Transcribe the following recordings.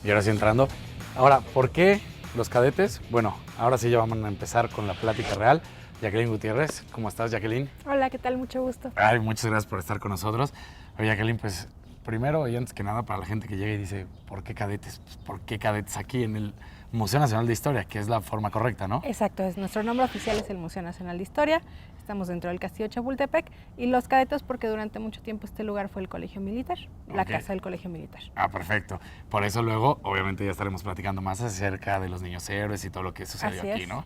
Y ahora sí entrando. Ahora, ¿por qué los cadetes? Bueno, ahora sí ya vamos a empezar con la plática real. Jacqueline Gutiérrez, ¿cómo estás, Jacqueline? Hola, ¿qué tal? Mucho gusto. Ay, muchas gracias por estar con nosotros. Oye, Jacqueline, pues primero y antes que nada para la gente que llega y dice, ¿por qué cadetes? Pues, ¿por qué cadetes aquí en el Museo Nacional de Historia? Que es la forma correcta, ¿no? Exacto, nuestro nombre oficial es el Museo Nacional de Historia. Estamos dentro del Castillo de Chapultepec y los cadetes porque durante mucho tiempo este lugar fue el Colegio Militar, la casa del Colegio Militar. Ah, perfecto. Por eso luego, obviamente, ya estaremos platicando más acerca de los niños héroes y todo lo que sucedió Así aquí, es. ¿no?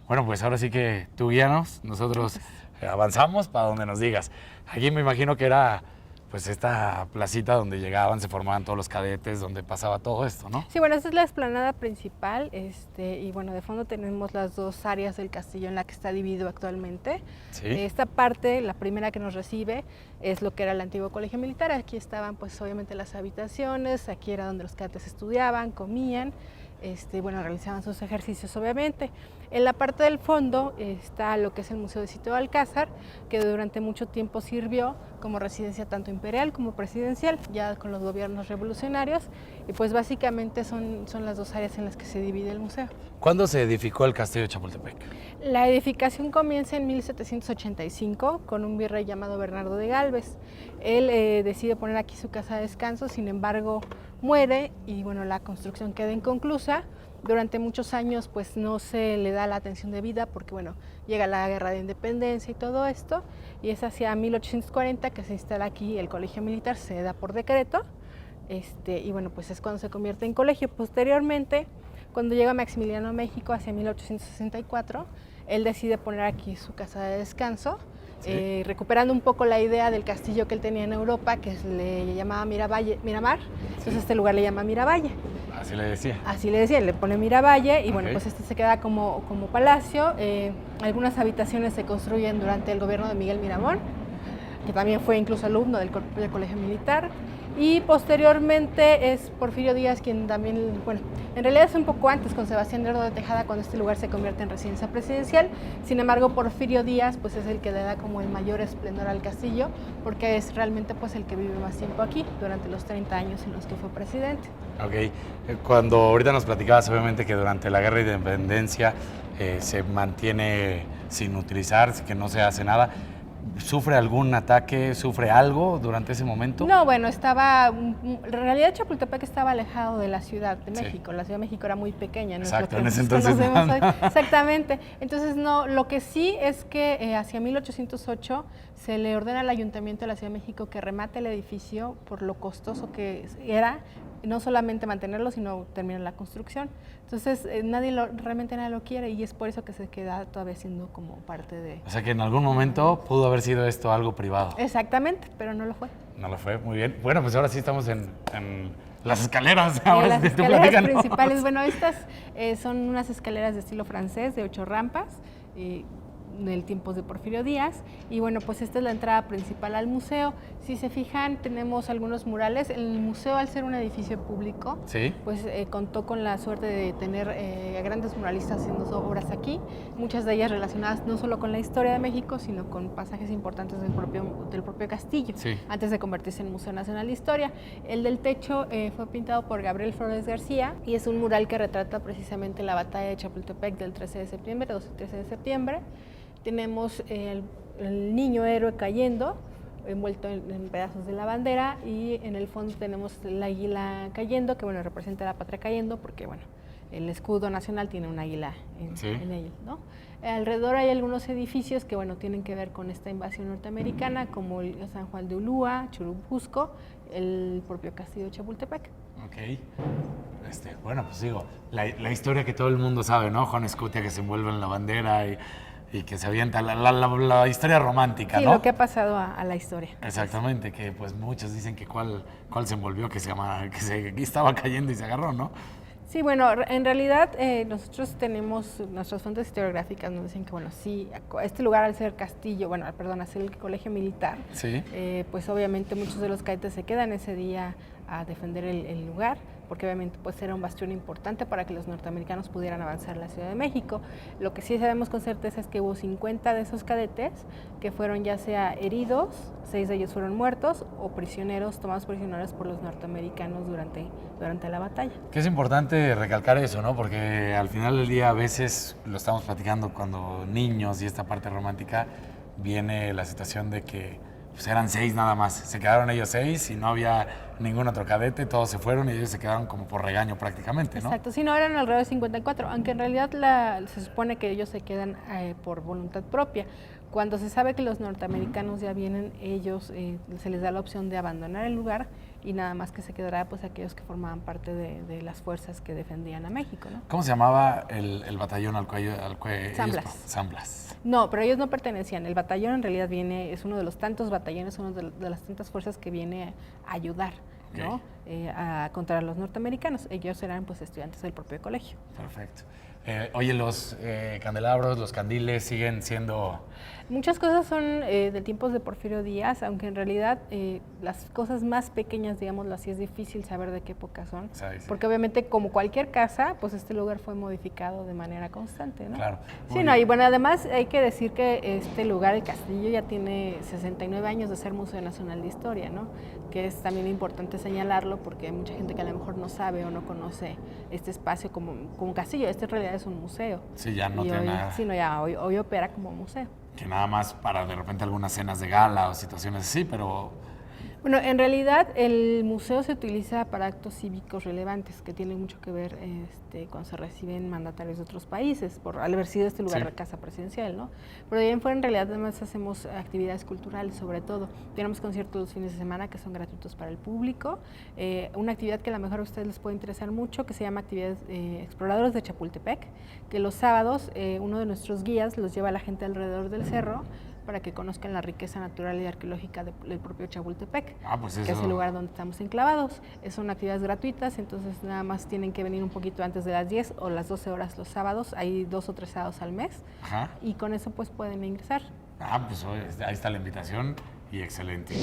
Bueno, pues ahora sí que tú guíanos, nosotros avanzamos para donde nos digas. Aquí me imagino que era pues esta placita donde llegaban, se formaban todos los cadetes, donde pasaba todo esto, ¿no? Sí, bueno, esta es la explanada principal, y bueno, de fondo tenemos las dos áreas del castillo en la que está dividido actualmente. Sí. Esta parte, la primera que nos recibe, es lo que era el antiguo colegio militar. Aquí estaban pues obviamente las habitaciones, aquí era donde los cadetes estudiaban, comían, bueno, realizaban sus ejercicios obviamente. En la parte del fondo está lo que es el Museo de Sitio de Alcázar, que durante mucho tiempo sirvió como residencia tanto imperial como presidencial, ya con los gobiernos revolucionarios, y pues básicamente son las dos áreas en las que se divide el museo. ¿Cuándo se edificó el Castillo de Chapultepec? La edificación comienza en 1785 con un virrey llamado Bernardo de Gálvez. Él decide poner aquí su casa de descanso, sin embargo muere y bueno, la construcción queda inconclusa. Durante muchos años pues no se le da la atención debida porque bueno, llega la guerra de independencia y todo esto, y es hacia 1840 que se instala aquí el colegio militar, se da por decreto, y bueno, pues es cuando se convierte en colegio. Posteriormente, cuando llega Maximiliano a México hacia 1864, él decide poner aquí su casa de descanso, sí, recuperando un poco la idea del castillo que él tenía en Europa, que le llamaba Miramar, entonces este lugar le llama Miravalle. Así le decía. Así le decía, le pone Miravalle y bueno, pues se queda como palacio. Algunas habitaciones se construyen durante el gobierno de Miguel Miramón, que también fue incluso alumno del Colegio Militar. Y posteriormente es Porfirio Díaz quien también, bueno, en realidad es un poco antes con Sebastián Lerdo de Tejada cuando este lugar se convierte en residencia presidencial. Sin embargo, Porfirio Díaz pues es el que le da como el mayor esplendor al castillo porque es realmente pues el que vive más tiempo aquí durante los 30 años en los que fue presidente. Ok, cuando ahorita nos platicabas obviamente que durante la guerra de independencia se mantiene sin utilizar, que no se hace nada. ¿Sufre algún ataque, sufre algo durante ese momento? No, bueno, en realidad Chapultepec estaba alejado de la Ciudad de México. Sí. La Ciudad de México era muy pequeña. No exacto, es lo que en ese entonces no. Exactamente. Entonces, no, lo que sí es que hacia 1808 se le ordena al Ayuntamiento de la Ciudad de México que remate el edificio por lo costoso que era, no solamente mantenerlo, sino terminar la construcción. Entonces, realmente nadie lo quiere y es por eso que se queda todavía siendo como parte de... O sea que en algún momento pudo haber sido esto algo privado. Exactamente, pero no lo fue. No lo fue, muy bien. Bueno, pues ahora sí estamos en las escaleras. Ahora las escaleras principales, bueno, estas son unas escaleras de estilo francés de 8 rampas, del tiempo de Porfirio Díaz, y bueno, pues esta es la entrada principal al museo. Si se fijan, tenemos algunos murales. El museo, al ser un edificio público, ¿sí?, pues contó con la suerte de tener a grandes muralistas haciendo obras aquí, muchas de ellas relacionadas no solo con la historia de México, sino con pasajes importantes del propio castillo, sí, antes de convertirse en Museo Nacional de Historia. El del techo fue pintado por Gabriel Flores García y es un mural que retrata precisamente la batalla de Chapultepec del 13 de septiembre, 12 y 13 de septiembre. Tenemos el niño héroe cayendo, envuelto en pedazos de la bandera, y en el fondo tenemos el águila cayendo, que bueno, representa la patria cayendo, porque bueno, el escudo nacional tiene un águila en él, ¿no? Alrededor hay algunos edificios que bueno, tienen que ver con esta invasión norteamericana, como el San Juan de Ulúa, Churubusco, el propio castillo de Chapultepec. Ok. Bueno, pues digo, la historia que todo el mundo sabe, ¿no? Juan Escutia que se envuelve en la bandera y que se avienta la historia romántica, sí, ¿no? Sí, lo que ha pasado a la historia. Exactamente, que pues muchos dicen que cuál se envolvió, que estaba cayendo y se agarró, ¿no? Sí, bueno, en realidad nosotros tenemos nuestras fuentes historiográficas, nos dicen que bueno, sí, este lugar al ser castillo, bueno, perdón, al ser el colegio militar, sí, pues obviamente muchos de los cadetes se quedan ese día a defender el lugar, porque obviamente pues era un bastión importante para que los norteamericanos pudieran avanzar a la Ciudad de México. Lo que sí sabemos con certeza es que hubo 50 de esos cadetes que fueron ya sea heridos, 6 de ellos fueron muertos, o prisioneros, tomados prisioneros por los norteamericanos durante la batalla. Que es importante recalcar eso, ¿no? Porque al final del día a veces lo estamos platicando cuando niños y esta parte romántica viene la situación de que pues eran 6 nada más, se quedaron ellos 6 y no había ningún otro cadete, todos se fueron y ellos se quedaron como por regaño prácticamente, ¿no? Exacto, sí, no, eran alrededor de 54, aunque en realidad se supone que ellos se quedan por voluntad propia. Cuando se sabe que los norteamericanos ya vienen, ellos se les da la opción de abandonar el lugar y nada más que se quedará pues aquellos que formaban parte de las fuerzas que defendían a México, ¿no? ¿Cómo se llamaba el batallón al que San Blas. San Blas. No, pero ellos no pertenecían. El batallón en realidad es uno de los tantos batallones, uno de las tantas fuerzas que viene a ayudar, ¿no? Contra los norteamericanos. Ellos eran pues estudiantes del propio colegio. Perfecto. Oye, los candelabros, los candiles siguen siendo... Muchas cosas son de tiempos de Porfirio Díaz, aunque en realidad las cosas más pequeñas, digámoslo así, es difícil saber de qué época son, Sí. porque obviamente como cualquier casa, pues este lugar fue modificado de manera constante, ¿no? Claro. Sí, no, y bueno, además hay que decir que este lugar, el castillo, ya tiene 69 años de ser Museo Nacional de Historia, ¿no? Que es también importante señalarlo porque hay mucha gente que a lo mejor no sabe o no conoce este espacio como un castillo. Este en realidad es un museo. Sí, ya no y tiene hoy, nada. Sí, no, ya hoy opera como museo. Que nada más para de repente algunas cenas de gala o situaciones así, pero... Bueno, en realidad el museo se utiliza para actos cívicos relevantes que tienen mucho que ver cuando se reciben mandatarios de otros países, por haber sido este lugar de casa presidencial, ¿no? Pero bien fuera en realidad además hacemos actividades culturales sobre todo. Tenemos conciertos los fines de semana que son gratuitos para el público. Una actividad que a lo mejor a ustedes les puede interesar mucho que se llama Actividades Exploradores de Chapultepec, que los sábados uno de nuestros guías los lleva a la gente alrededor del cerro para que conozcan la riqueza natural y arqueológica del propio Chapultepec, pues eso... que es el lugar donde estamos enclavados. Son actividades gratuitas, entonces nada más tienen que venir un poquito antes de las 10 o las 12 horas los sábados, hay 2 o 3 sábados al mes, y con eso pues pueden ingresar. Pues ahí está la invitación y excelente.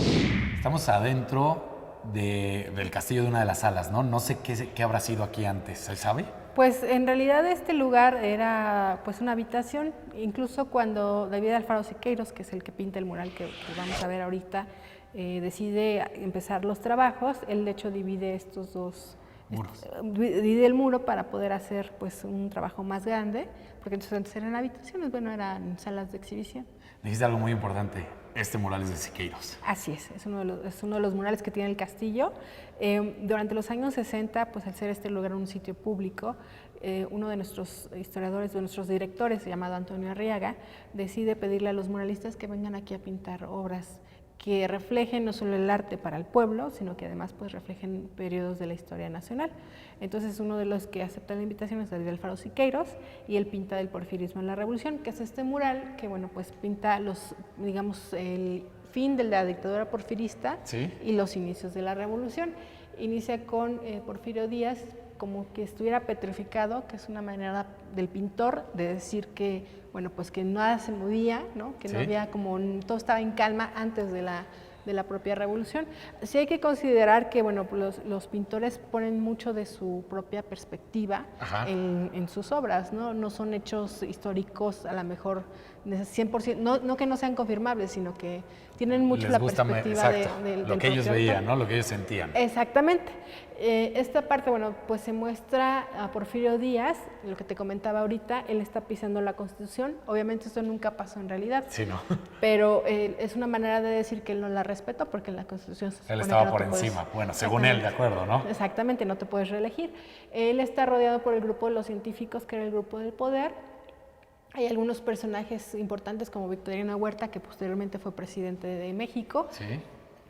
Estamos adentro del castillo de una de las salas, ¿no? No sé qué habrá sido aquí antes, ¿se sabe? Pues en realidad este lugar era pues una habitación, incluso cuando David Alfaro Siqueiros, que es el que pinta el mural que vamos a ver ahorita, decide empezar los trabajos, él de hecho divide estos dos muros. Divide el muro para poder hacer pues un trabajo más grande, porque entonces antes eran habitaciones, bueno, eran salas de exhibición. Dijiste algo muy importante, este mural es de Siqueiros. Así es uno de los murales que tiene el castillo. Durante los años 60, pues al ser este lugar un sitio público, uno de nuestros historiadores, de nuestros directores, llamado Antonio Arriaga, decide pedirle a los muralistas que vengan aquí a pintar obras que reflejen no solo el arte para el pueblo, sino que además pues reflejen periodos de la historia nacional. Entonces uno de los que acepta la invitación es David Alfaro Siqueiros y él pinta del porfirismo en la revolución, que es este mural que bueno pues pinta el fin de la dictadura porfirista y los inicios de la revolución. Inicia con Porfirio Díaz como que estuviera petrificado, que es una manera del pintor de decir que, bueno, pues que nada se movía, ¿no? Que no había todo estaba en calma antes de la propia revolución. Sí hay que considerar que, bueno, los pintores ponen mucho de su propia perspectiva en sus obras, ¿no? No son hechos históricos a lo mejor 100%, no que no sean confirmables, sino que tienen mucho la perspectiva del lo que ellos veían, autor, ¿no? Lo que ellos sentían. Exactamente. Esta parte, bueno, pues se muestra a Porfirio Díaz, lo que te comentaba ahorita, él está pisando la Constitución. Obviamente esto nunca pasó en realidad. Sí, ¿no? Pero es una manera de decir que él no la respetó porque en la Constitución se supone él estaba que no por te puedes, encima, bueno, según él, de acuerdo, ¿no? Exactamente, no te puedes reelegir. Él está rodeado por el grupo de los científicos, que era el grupo del poder. Hay algunos personajes importantes como Victoriano Huerta, que posteriormente fue presidente de México. Sí.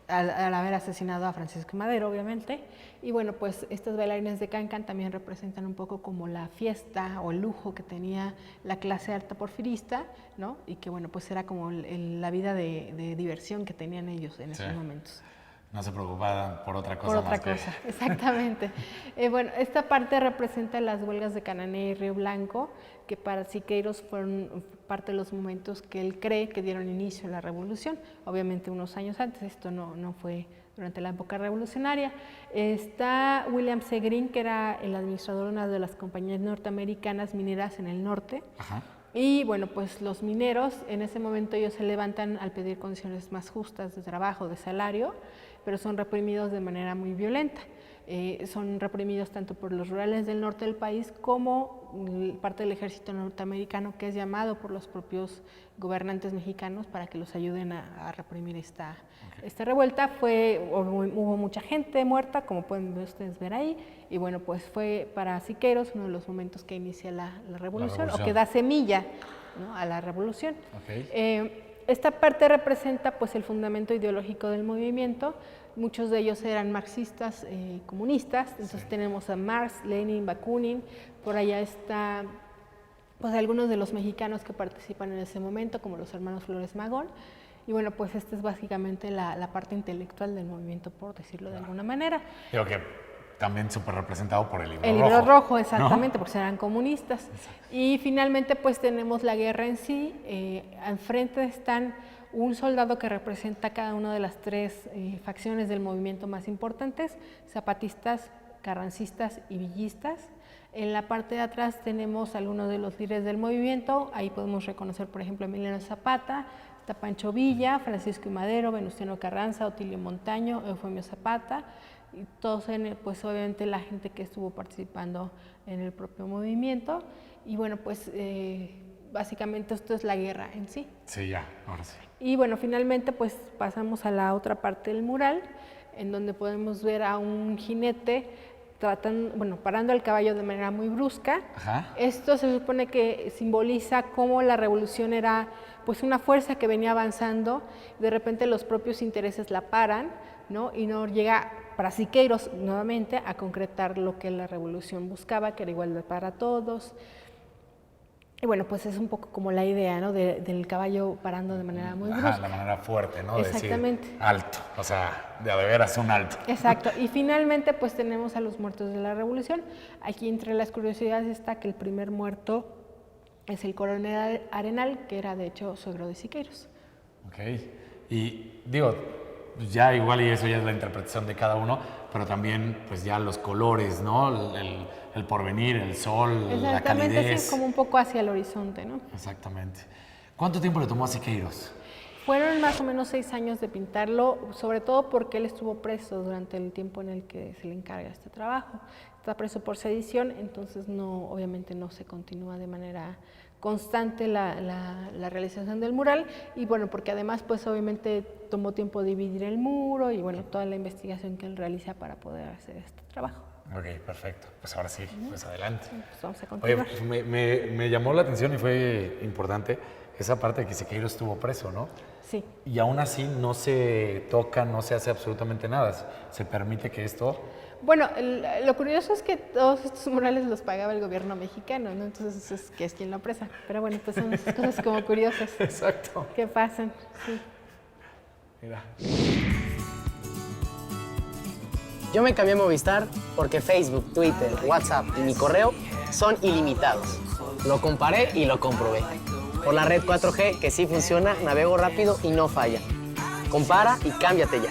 Al haber asesinado a Francisco Madero, obviamente. Y bueno, pues estos bailarines de Cancan también representan un poco como la fiesta o el lujo que tenía la clase alta porfirista, ¿no? Y que bueno, pues era como la vida de diversión que tenían ellos en esos momentos. No se preocupaban por otra cosa Por otra más que... cosa, exactamente. Bueno, esta parte representa las huelgas de Cananea y Río Blanco, que para Siqueiros fueron parte de los momentos que él cree que dieron inicio a la revolución, obviamente unos años antes, esto no fue durante la época revolucionaria. Está William C. Greene, que era el administrador de una de las compañías norteamericanas mineras en el norte. Ajá. Y bueno, pues los mineros en ese momento ellos se levantan al pedir condiciones más justas de trabajo, de salario, pero son reprimidos de manera muy violenta. Son reprimidos tanto por los rurales del norte del país como parte del ejército norteamericano, que es llamado por los propios gobernantes mexicanos para que los ayuden a reprimir esta revuelta. Hubo mucha gente muerta, como pueden ustedes ver ahí, y bueno, pues fue para Siqueiros uno de los momentos que inicia la revolución, o que da semilla, ¿no?, a la revolución. Okay. Esta parte representa pues el fundamento ideológico del movimiento. Muchos de ellos eran marxistas, comunistas, entonces sí. Tenemos a Marx, Lenin, Bakunin, por allá está pues algunos de los mexicanos que participan en ese momento, como los hermanos Flores Magón, y bueno, pues esta es básicamente la parte intelectual del movimiento, por decirlo de alguna manera. Digo que también súper representado por el libro rojo. El libro rojo, exactamente, ¿no? Porque eran comunistas. Exacto. Y finalmente pues tenemos la guerra en sí. Al frente están un soldado que representa cada una de las tres facciones del movimiento más importantes: zapatistas, carrancistas y villistas. En la parte de atrás tenemos algunos de los líderes del movimiento. Ahí podemos reconocer, por ejemplo, a Emiliano Zapata, está Pancho Villa, Francisco I. Madero, Venustiano Carranza, Otilio Montaño, Eufemio Zapata, y todos, pues obviamente la gente que estuvo participando en el propio movimiento. Y bueno, pues básicamente esto es la guerra en sí. Sí, ya, ahora sí. Y bueno, finalmente pues pasamos a la otra parte del mural, en donde podemos ver a un jinete parando al caballo de manera muy brusca. Ajá. Esto se supone que simboliza cómo la revolución era pues una fuerza que venía avanzando, de repente los propios intereses la paran, ¿no? Y no llega para Siqueiros nuevamente a concretar lo que la revolución buscaba, que era igualdad para todos. Y bueno, pues es un poco como la idea, ¿no?, del caballo parando de manera muy brusca. Ajá, la manera fuerte, ¿no? Exactamente. Decir alto, o sea, de veras un alto. Exacto. Y finalmente pues tenemos a los muertos de la revolución. Aquí entre las curiosidades está que el primer muerto es el coronel Arenal, que era de hecho suegro de Siqueiros. Ok. Y digo, ya igual y eso ya es la interpretación de cada uno, pero también pues ya los colores, ¿no? El porvenir, el sol, la calidez. Exactamente, sí, como un poco hacia el horizonte, ¿no? Exactamente. ¿Cuánto tiempo le tomó a Siqueiros? Fueron más o menos 6 años de pintarlo, sobre todo porque él estuvo preso durante el tiempo en el que se le encarga este trabajo. Está preso por sedición, entonces obviamente no se continúa de manera constante la realización del mural, y bueno, porque además pues obviamente tomó tiempo dividir el muro y bueno, toda la investigación que él realiza para poder hacer este trabajo. Ok, perfecto. Pues ahora sí, pues adelante. Pues vamos a continuar. Oye, me llamó la atención y fue importante esa parte de que Siqueiros estuvo preso, ¿no? Sí. Y aún así no se toca, no se hace absolutamente nada. Se permite que esto... Bueno, lo curioso es que todos estos murales los pagaba el gobierno mexicano, ¿no? Entonces es que es quien lo apresa. Pero bueno, pues son esas cosas como curiosas. Exacto. Que pasan, sí. Mira. Yo me cambié a Movistar porque Facebook, Twitter, WhatsApp y mi correo son ilimitados. Lo comparé y lo comprobé. Por la red 4G, que sí funciona, navego rápido y no falla. Compara y cámbiate ya.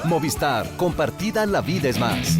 Movistar, compartida la vida es más.